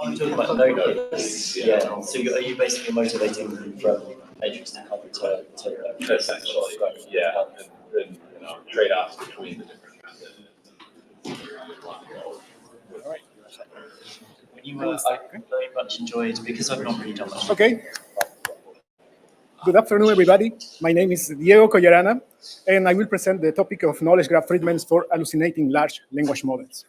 You talk about notebooks, yeah. So are you basically motivating them from matrix to cover to essentially, yeah, and trade-offs between the different methods. All right. I very much enjoyed, because I've not really done much. Okay. Good afternoon, everybody. My name is Diego Collarana, and I will present the topic of knowledge graph treatments for hallucinating large language models.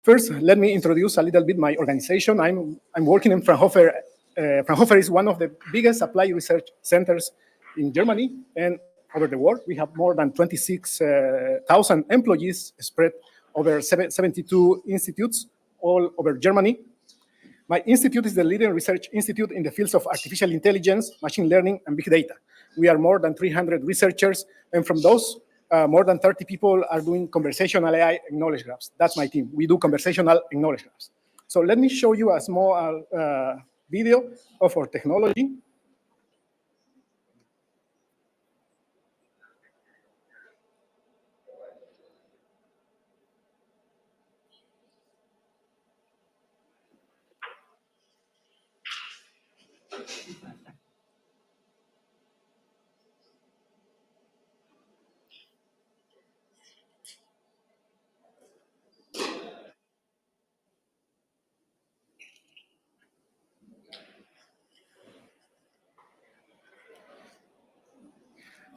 First, let me introduce a little bit my organization. I'm working in Fraunhofer. Fraunhofer is one of the biggest applied research centers in Germany and over the world. We have more than 26,000 employees spread over 72 institutes all over Germany. My institute is the leading research institute in the fields of artificial intelligence, machine learning, and big data. We are more than 300 researchers, and from those, more than 30 people are doing conversational AI and knowledge graphs. That's my team. We do conversational and knowledge graphs. So let me show you a small video of our technology.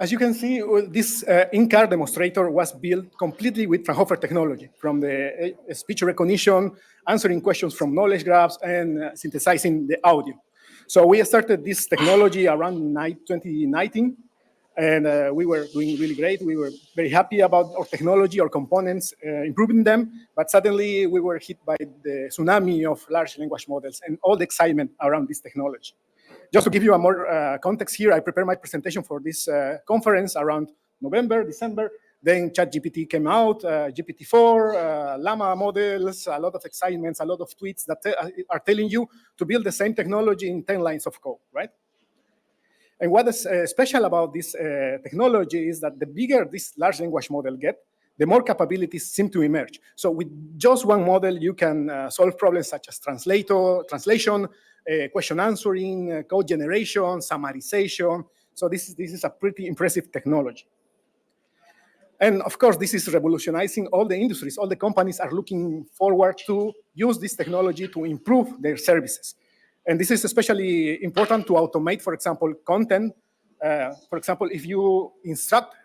As you can see, this in-car demonstrator was built completely with Fraunhofer technology, from the speech recognition, answering questions from knowledge graphs, and synthesizing the audio. So we started this technology around 2019, and we were doing really great. We were very happy about our technology, our components, improving them, but suddenly we were hit by the tsunami of large language models and all the excitement around this technology. Just to give you a more context here, I prepared my presentation for this conference around November, December. Then ChatGPT came out, GPT-4, Llama models, a lot of excitements, a lot of tweets that are telling you to build the same technology in 10 lines of code, right? And what is special about this technology is that the bigger this large language model gets, the more capabilities seem to emerge. So with just one model, you can solve problems such as translation, question answering, code generation, summarization. So this is a pretty impressive technology. And of course, this is revolutionizing all the industries. All the companies are looking forward to use this technology to improve their services. And this is especially important to automate, for example, content. For example, if you instruct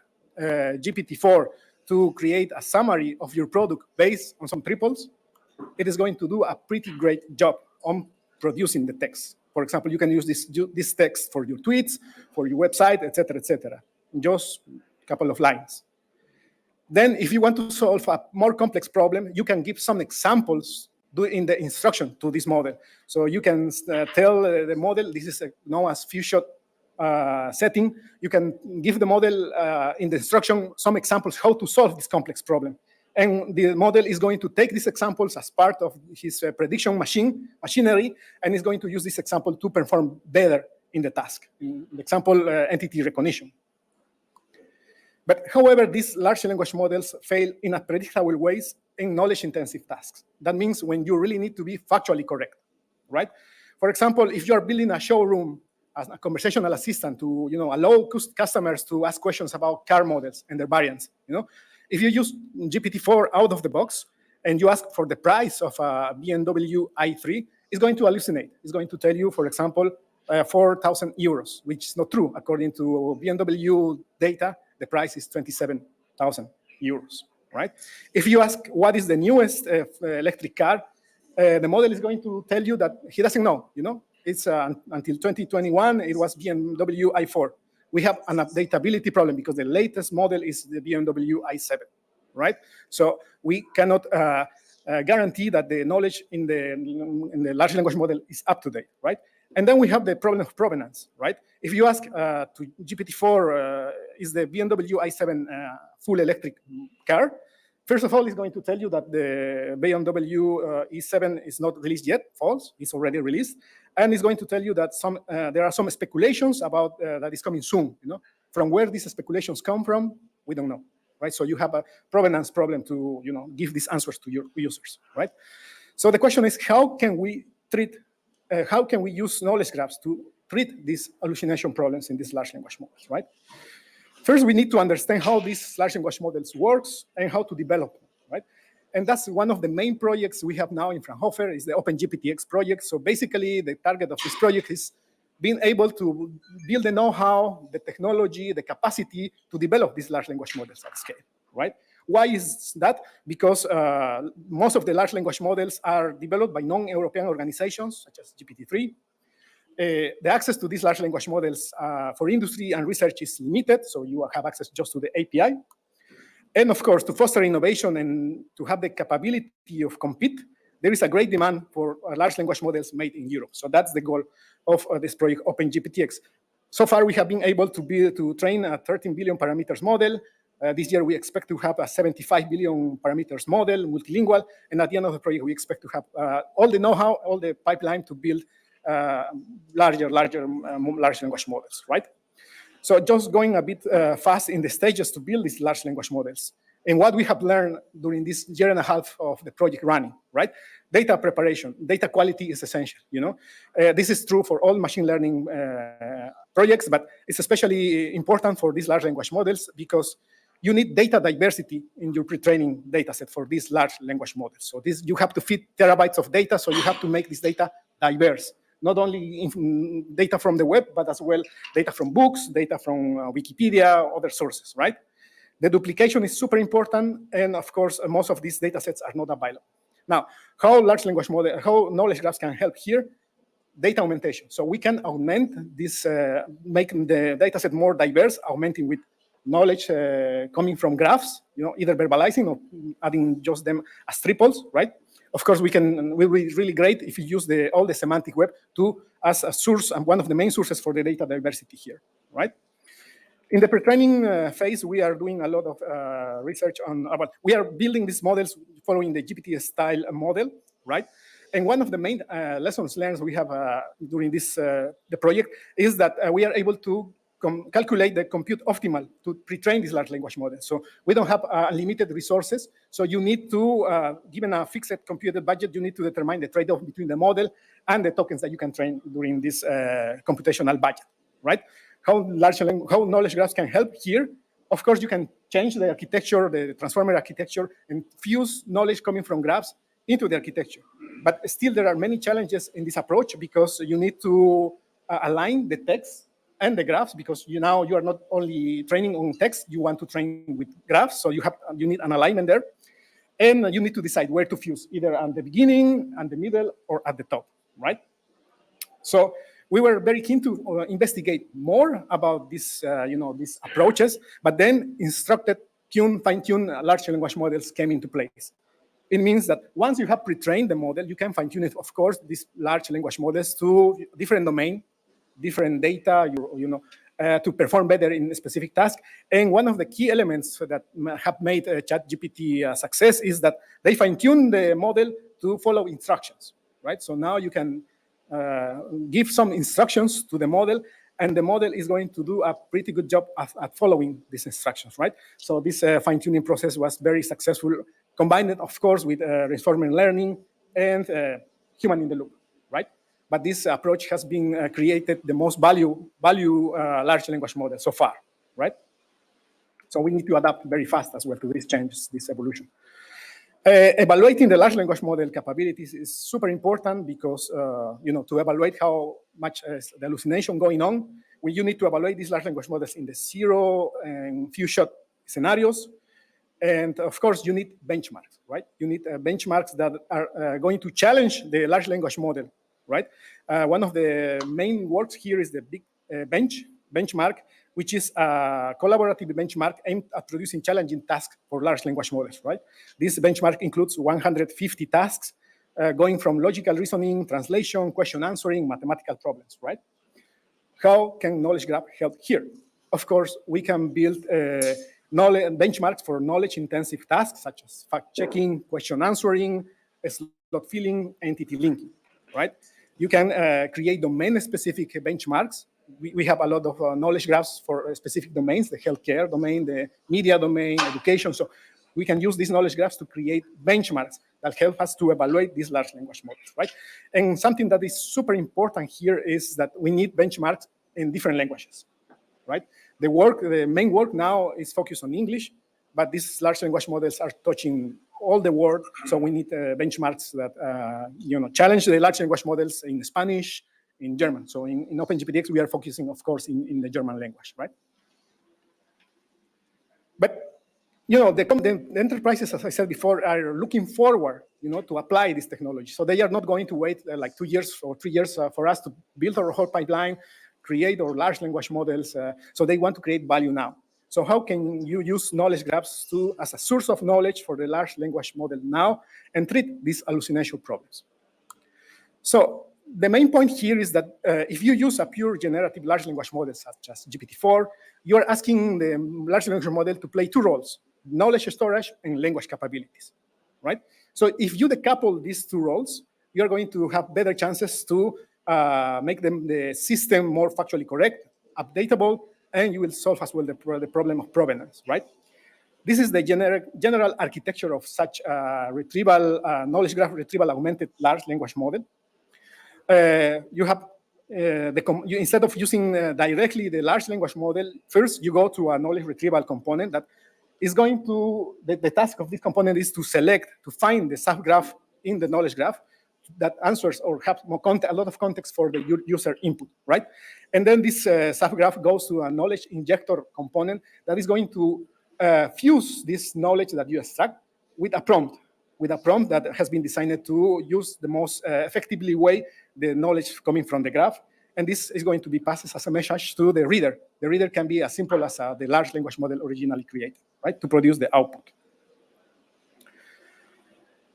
GPT-4 to create a summary of your product based on some triples, it is going to do a pretty great job on producing the text. For example, you can use this text for your tweets, for your website, etc., in just a couple of lines. Then, if you want to solve a more complex problem, you can give some examples in the instruction to this model. So you can tell the model, this is known as few-shot setting. You can give the model in the instruction some examples how to solve this complex problem. And the model is going to take these examples as part of his prediction machinery, and is going to use this example to perform better in the task. In the example, entity recognition. But however, these large language models fail in unpredictable ways in knowledge-intensive tasks. That means when you really need to be factually correct, right? For example, if you are building a showroom as a conversational assistant to allow customers to ask questions about car models and their variants, if you use GPT-4 out of the box and you ask for the price of a BMW i3, it's going to hallucinate. It's going to tell you, for example, 4,000 euros, which is not true. According to BMW data, the price is 27,000 euros, right? If you ask what is the newest electric car, the model is going to tell you that he doesn't know, It's until 2021, it was BMW i4. We have an updatability problem because the latest model is the BMW i7, right? So we cannot guarantee that the knowledge in the large language model is up to date, right? And then we have the problem of provenance, right? If you ask to GPT-4, is the BMW i7 full electric car? First of all, it's going to tell you that the BMW E7 is not released yet. False. It's already released. And it's going to tell you that there are some speculations about that is coming soon. From where these speculations come from, we don't know, right? So you have a provenance problem to give these answers to your users, right? So the question is, how can we use knowledge graphs to treat these hallucination problems in these large language models, right? First, we need to understand how these large language models works and how to develop them, right? And that's one of the main projects we have now in Fraunhofer is the OpenGPT-X project. So basically, the target of this project is being able to build the know-how, the technology, the capacity to develop these large language models at scale, right? Why is that? Because most of the large language models are developed by non-European organizations, such as GPT-3. The access to these large language models for industry and research is limited, so you have access just to the API. And of course, to foster innovation and to have the capability of compete, there is a great demand for large language models made in Europe. So that's the goal of this project, OpenGPT-X. So far, we have been able to train a 13 billion parameters model. This year, we expect to have a 75 billion parameters model, multilingual. And at the end of the project, we expect to have all the know-how, all the pipeline to build large language models, right? So just going a bit fast in the stages to build these large language models. And what we have learned during this year and a half of the project running, right? Data preparation, data quality is essential, you know? This is true for all machine learning projects, but it's especially important for these large language models because you need data diversity in your pre-training data set for these large language models. So you have to feed terabytes of data, so you have to make this data diverse. Not only data from the web, but as well data from books, data from Wikipedia, other sources, right? The duplication is super important, and of course, most of these data sets are not available. Now, how knowledge graphs can help here? Data augmentation. So we can augment this, making the data set more diverse, augmenting with knowledge coming from graphs, you know, either verbalizing or adding just them as triples, right? Of course, will be really great if you use all the semantic web as a source and one of the main sources for the data diversity here, right? In the pre-training phase, we are doing a lot of research we are building these models following the GPT-style model, right? And one of the main lessons learned we have during the project is that we are able to calculate the compute optimal to pre-train these large language models. So we don't have unlimited resources. So you need to, given a fixed computed budget, you need to determine the trade-off between the model and the tokens that you can train during this computational budget, right? How knowledge graphs can help here. Of course, you can change the architecture, the transformer architecture, and fuse knowledge coming from graphs into the architecture. But still, there are many challenges in this approach because you need to align the text and the graphs, because you are not only training on text, you want to train with graphs, so you need an alignment there. And you need to decide where to fuse, either at the beginning, at the middle, or at the top, right? So we were very keen to investigate more about these approaches, but then fine-tune large language models came into place. It means that once you have pre-trained the model, you can fine-tune it, of course, these large language models to different domain, different data, to perform better in a specific task. And one of the key elements that have made ChatGPT a success is that they fine-tune the model to follow instructions, right? So now you can give some instructions to the model, and the model is going to do a pretty good job at following these instructions, right? So this fine-tuning process was very successful, combined, of course, with reinforcement learning and human in the loop, right? But this approach has been created the most value large language model so far, right? So we need to adapt very fast as well to these changes, this evolution. Evaluating the large language model capabilities is super important because, to evaluate how much is the hallucination going on, you need to evaluate these large language models in the zero and few shot scenarios. And of course, you need benchmarks, right? You need benchmarks that are going to challenge the large language model, right? One of the main works here is the big benchmark, which is a collaborative benchmark aimed at producing challenging tasks for large language models, right? This benchmark includes 150 tasks going from logical reasoning, translation, question answering, mathematical problems, right? How can knowledge graph help here? Of course, we can build benchmarks for knowledge-intensive tasks such as fact-checking, question answering, slot filling, entity linking, right? You can create domain-specific benchmarks. We have a lot of knowledge graphs for specific domains, the healthcare domain, the media domain, education. So we can use these knowledge graphs to create benchmarks that help us to evaluate these large language models, right? And something that is super important here is that we need benchmarks in different languages, right? The main work now is focused on English, but these large language models are touching all the world, so we need benchmarks that challenge the large language models in Spanish, in German. So in OpenGPT-X, we are focusing, of course, in the German language, right? But the enterprises, as I said before, are looking forward, to apply this technology. So they are not going to wait like 2 years or 3 years for us to build our whole pipeline, create our large language models. So they want to create value now. So how can you use knowledge graphs as a source of knowledge for the large language model now and treat these hallucination problems? So the main point here is that if you use a pure generative large language model such as GPT-4, you are asking the large language model to play 2 roles: knowledge storage and language capabilities, right? So if you decouple these 2 roles, you're going to have better chances to make the system more factually correct, updatable, and you will solve as well the problem of provenance, right? This is the general architecture of such retrieval, knowledge graph retrieval augmented large language model. You have, instead of using directly the large language model, first you go to a knowledge retrieval component that is going to, the task of this component is to find the subgraph in the knowledge graph that answers or have a lot of context for the user input, right? And then this subgraph goes to a knowledge injector component that is going to fuse this knowledge that you extract with a prompt that has been designed to use the most effectively way the knowledge coming from the graph. And this is going to be passed as a message to the reader. The reader can be as simple as the large language model originally created, right, to produce the output.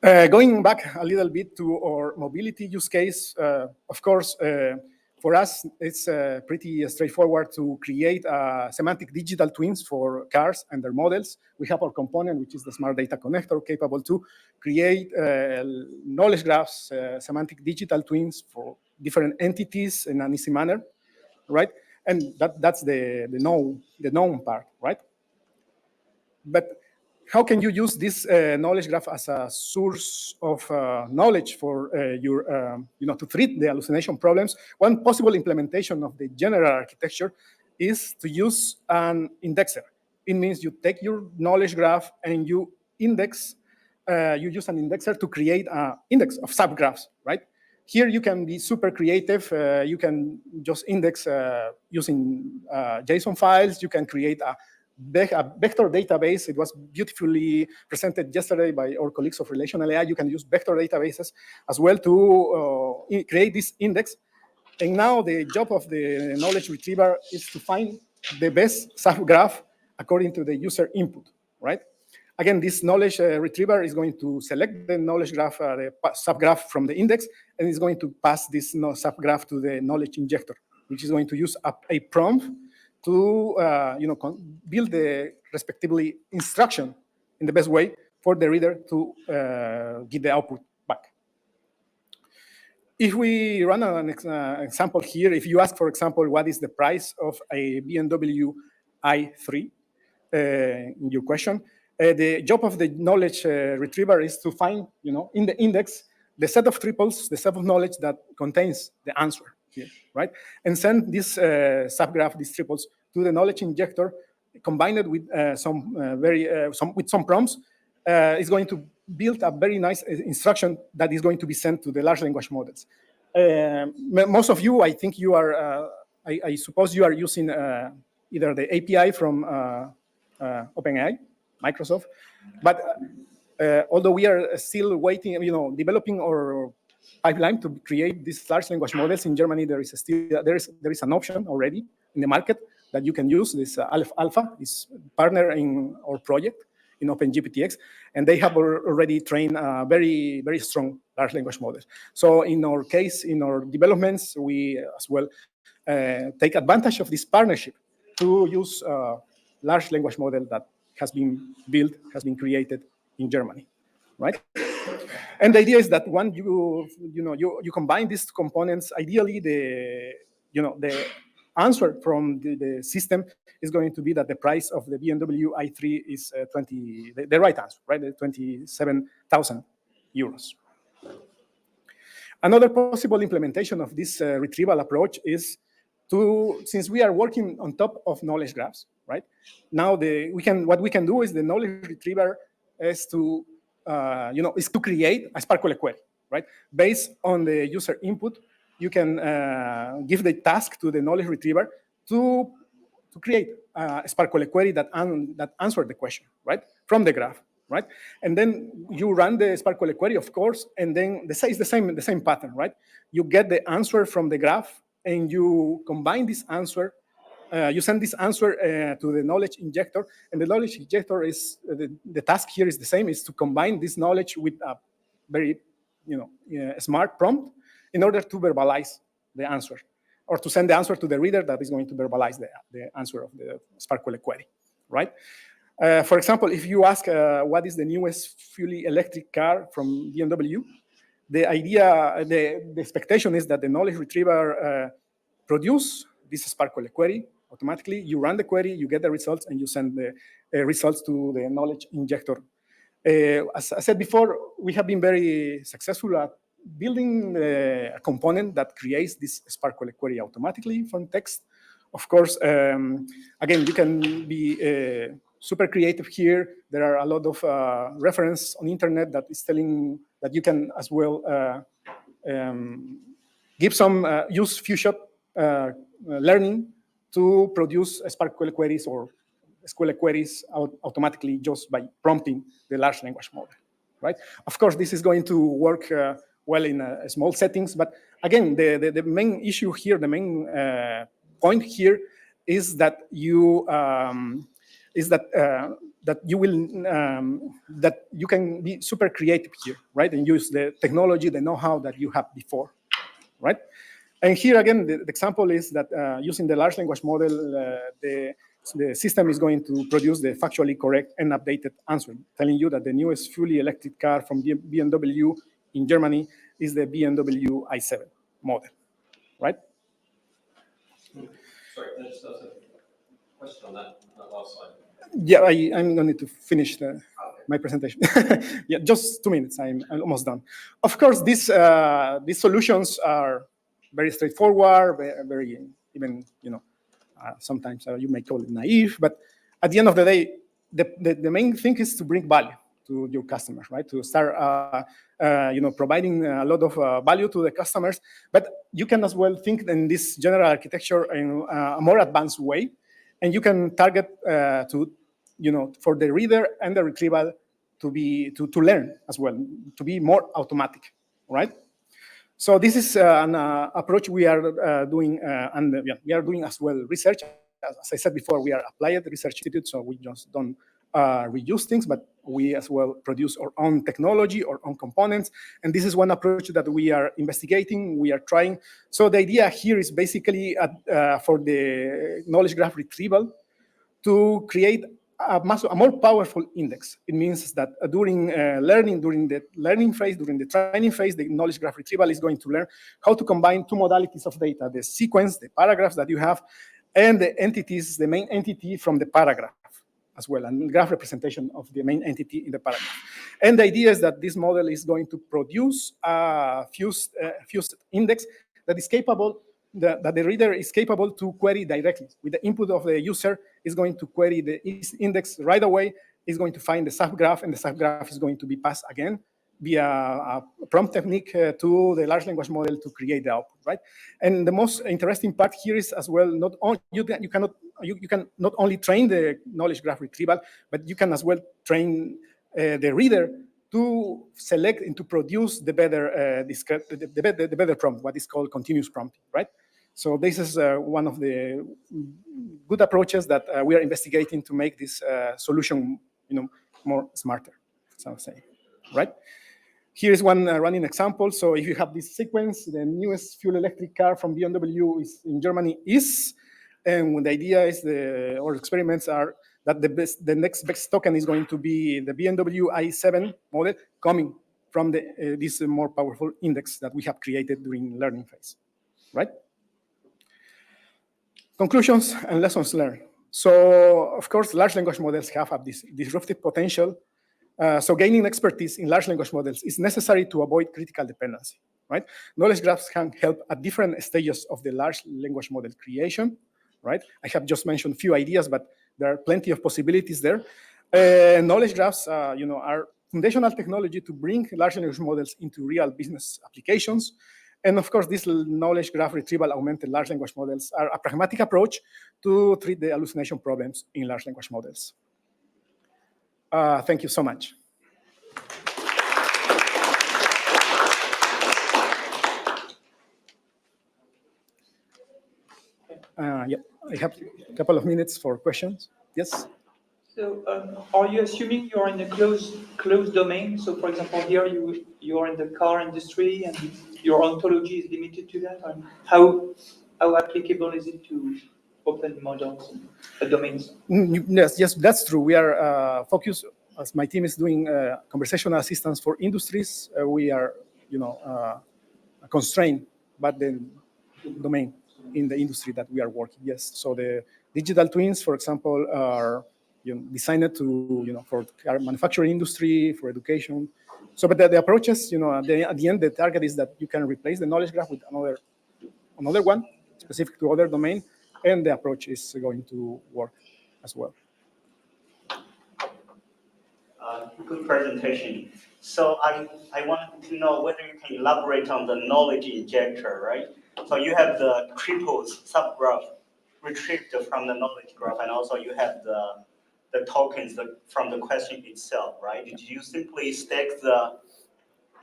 Going back a little bit to our mobility use case, of course, for us, it's pretty straightforward to create semantic digital twins for cars and their models. We have our component, which is the Smart Data Connector, capable to create knowledge graphs, semantic digital twins for different entities in an easy manner, right? And that's the known part, right? But how can you use this knowledge graph as a source of knowledge for to treat the hallucination problems? One possible implementation of the general architecture is to use an indexer. It means you take your knowledge graph and you index, you use an indexer to create an index of subgraphs, right? Here you can be super creative. You can just index using JSON files. You can create a vector database. It was beautifully presented yesterday by our colleagues of relational AI. You can use vector databases as well to create this index. And now the job of the knowledge retriever is to find the best subgraph according to the user input, right? Again, this knowledge retriever is going to select the knowledge graph, the subgraph from the index, and is going to pass this subgraph to the knowledge injector, which is going to use a prompt to build the respectively instruction in the best way for the reader to get the output back. If we run an example here, if you ask, for example, what is the price of a BMW i3 in your question, the job of the knowledge retriever is to find, in the index, the set of triples, the set of knowledge that contains the answer here, right? And send this subgraph, these triples, to the knowledge injector, combined with some prompts, is going to build a very nice instruction that is going to be sent to the large language models. Most of you, I think you are, I suppose you are using either the API from OpenAI, Microsoft, but although we are still waiting, developing our pipeline to create these large language models in Germany, there is an option already in the market that you can use. This Alpha is partner in our project in OpenGPT-X, and they have already trained very, very strong large language models. So in our case, in our developments, we as well take advantage of this partnership to use large language model that has been built, has been created in Germany, right? And the idea is that when you combine these components, ideally the answer from the system is going to be that the price of the BMW i3 is the right answer, right? 27,000 euros. Another possible implementation of this retrieval approach is since we are working on top of knowledge graphs, right? Now what we can do is the knowledge retriever is to create a Sparkle query, right? Based on the user input, you can give the task to the knowledge retriever to create a Sparkle query that answers the question, right? From the graph, right? And then you run the Sparkle query, of course, and then it's the same pattern, right? You get the answer from the graph, and you combine this answer. You send this answer to the knowledge injector, and the knowledge injector is the task here is the same: is to combine this knowledge with a very, smart prompt in order to verbalize the answer, or to send the answer to the reader that is going to verbalize the answer of the Sparkle query, right? For example, if you ask what is the newest fully electric car from BMW, the expectation is that the knowledge retriever produce this Sparkle query automatically. You run the query, you get the results, and you send the results to the knowledge injector. As I said before, we have been very successful at building a component that creates this Sparkle query automatically from text. Of course, again, you can be super creative here. There are a lot of reference on internet that is telling that you can as well give some use few shot learning to produce Sparkle queries or SQL queries automatically just by prompting the large language model, right? Of course, this is going to work well in small settings, but again, the main issue here, the main point here is that you you can be super creative here, right? And use the technology, the know-how that you have before, right? And here again, the example is that using the large language model, the system is going to produce the factually correct and updated answer, telling you that the newest fully electric car from BMW in Germany is the BMW i7 model, right? Sorry, can I just ask a question on that last slide? Yeah, I'm going to finish my presentation. Yeah, just 2 minutes. I'm almost done. Of course, these solutions are very straightforward, very even sometimes you may call it naive, but at the end of the day, the main thing is to bring value to your customers, right? To start providing a lot of value to the customers, but you can as well think in this general architecture in a more advanced way, and you can target for the reader and the retrieval to learn as well, to be more automatic, right? So this is an approach we are doing, and we are doing as well research. As I said before, we are applied research institute, so we just don't reuse things, but we as well produce our own technology, our own components, and this is one approach that we are investigating, we are trying. So the idea here is basically for the knowledge graph retrieval to create a more powerful index. It means that during the learning phase, during the training phase, the knowledge graph retrieval is going to learn how to combine two modalities of data: the sequence, the paragraphs that you have, and the entities, the main entity from the paragraph as well, and graph representation of the main entity in the paragraph. And the idea is that this model is going to produce a fused index that is capable, that the reader is capable to query directly. With the input of the user, is going to query the index right away, is going to find the subgraph, and the subgraph is going to be passed again via a prompt technique to the large language model to create the output, right? And the most interesting part here is as well, not only you can not only train the knowledge graph retrieval, but you can as well train the reader to select and to produce the better prompt, what is called continuous prompting, right? So this is one of the good approaches that we are investigating to make this solution, more smarter, so to say, right? Here is one running example. So if you have this sequence, the newest fuel electric car from BMW is in Germany and the idea is our experiments are that the next best token is going to be the BMW i7 model coming from this more powerful index that we have created during learning phase, right? Conclusions and lessons learned. So, of course, large language models have this disruptive potential So gaining expertise in large language models is necessary to avoid critical dependency, right? Knowledge graphs can help at different stages of the large language model creation, right? I have just mentioned a few ideas, but there are plenty of possibilities there. Knowledge graphs, are foundational technology to bring large language models into real business applications. And of course, this knowledge graph retrieval augmented large language models are a pragmatic approach to treat the hallucination problems in large language models. Thank you so much. Yeah, I have a couple of minutes for questions. Yes? So, are you assuming you're in a closed domain? So, for example, here you are in the car industry, and your ontology is limited to that. And how applicable is it to open models, domains? Yes, that's true. We are focused, as my team is doing conversational assistance for industries. We are, constrained by the domain in the industry that we are working. Yes, so the digital twins, for example, are designed to, for car manufacturing industry, for education. So, but the approaches, at the end, the target is that you can replace the knowledge graph with another one specific to other domain, and the approach is going to work as well. Good presentation. So I wanted to know whether you can elaborate on the knowledge injector, right? So you have the triples subgraph retrieved from the knowledge graph, and also you have the tokens from the question itself, right? Did you simply stack the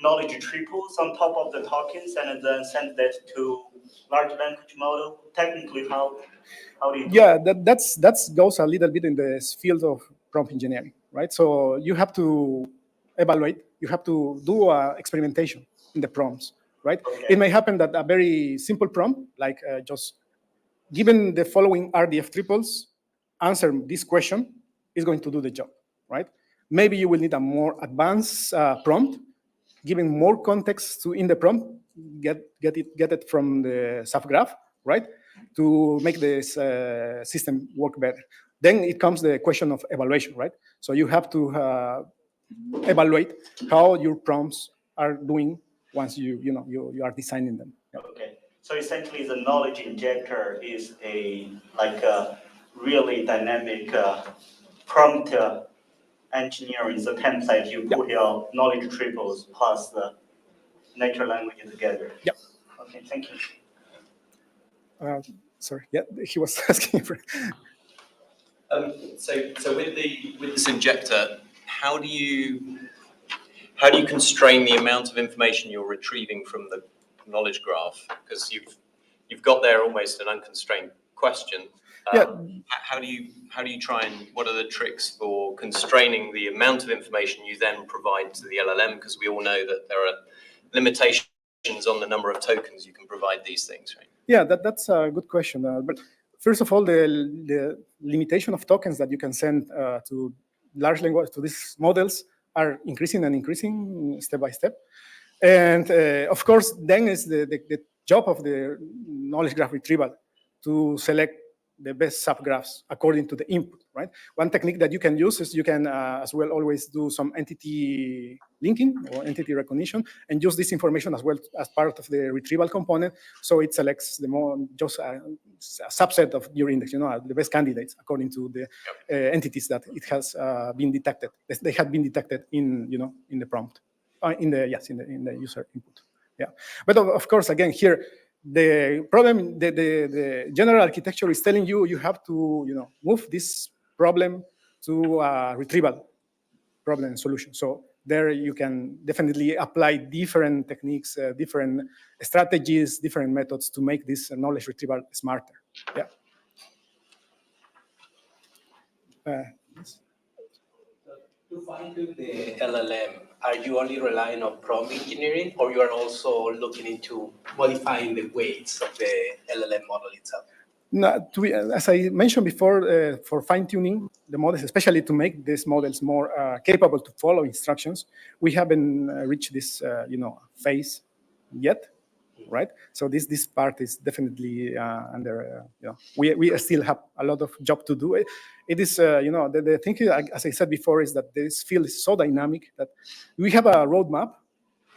knowledge triples on top of the tokens and then send that to large language model? Technically, how do you do that goes a little bit in the field of prompt engineering, right? So you have to evaluate, you have to do experimentation in the prompts, right? Okay. It may happen that a very simple prompt, like just given the following RDF triples, answer this question, is going to do the job, right? Maybe you will need a more advanced prompt, giving more context in the prompt, get it from the subgraph, right? To make this system work better. Then it comes the question of evaluation, right? So you have to evaluate how your prompts are doing once you are designing them. Yeah. Okay, so essentially the knowledge injector is like a really dynamic prompt engineering. The template you put your knowledge triples plus the natural language together. Yeah. Okay, thank you. Sorry, yeah, he was asking for. So with this injector, how do you constrain the amount of information you're retrieving from the knowledge graph? Because you've got there almost an unconstrained question. How do you try and what are the tricks for constraining the amount of information you then provide to the LLM? Because we all know that there are limitations on the number of tokens you can provide these things, right? Yeah, that's a good question. But first of all, the limitation of tokens that you can send to large language, to these models, are increasing and increasing step by step. And of course, then is the job of the knowledge graph retrieval to select the best subgraphs according to the input, right? One technique that you can use is you can as well always do some entity linking or entity recognition and use this information as well as part of the retrieval component. So it selects the more just a subset of your index, the best candidates according to the entities that it has been detected. They have been detected in in the prompt, in the user input. Yeah, but of course, again here. The problem, the general architecture is telling you have to move this problem to a retrieval problem solution. So there you can definitely apply different techniques, different strategies, different methods to make this knowledge retrieval smarter. Yeah. To fine-tune the LLM, are you only relying on prompt engineering, or you are also looking into modifying the weights of the LLM model itself? No, as I mentioned before, for fine-tuning the models, especially to make these models more capable to follow instructions, we haven't reached this phase yet. right? So this part is definitely under, we still have a lot of job to do. It is, the thing, as I said before, is that this field is so dynamic that we have a roadmap,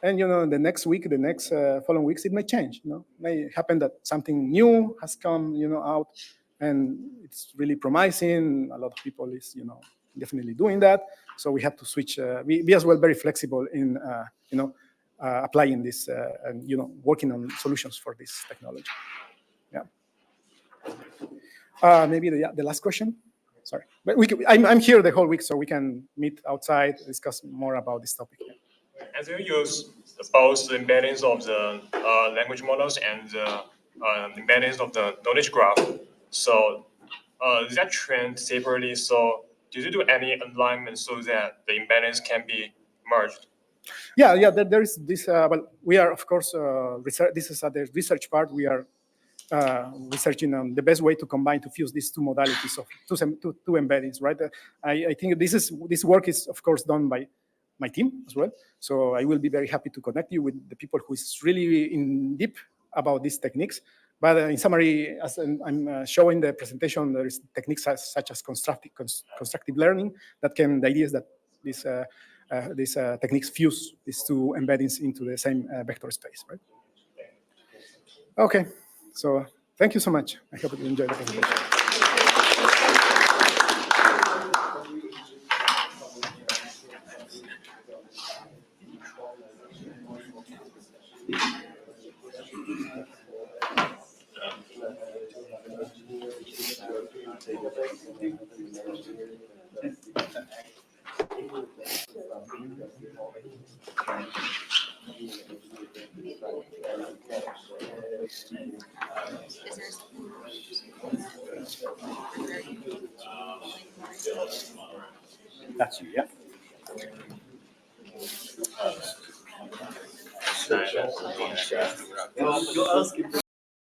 and the next week, the next following weeks, it may change. It may happen that something new has come, out, and it's really promising. A lot of people is, definitely doing that. So we have to switch. Be as well very flexible in, applying this, and working on solutions for this technology. Yeah. Maybe the last question. Sorry, but I'm here the whole week, so we can meet outside, discuss more about this topic. Yeah. As you use both the embeddings of the language models and the embeddings of the knowledge graph, so that trend separately. So did you do any alignment so that the embeddings can be merged? Yeah. There is this. Well, we are of course research. This is the research part. We are researching on the best way to combine, to fuse these two modalities of two embeddings, right? I think this work is of course done by my team as well. So I will be very happy to connect you with the people who is really in deep about these techniques. But in summary, as I'm showing the presentation, there is techniques such as constructive learning the idea is that these techniques fuse these two embeddings into the same vector space, right? Okay, so thank you so much. I hope you enjoyed the presentation. That's you, yeah?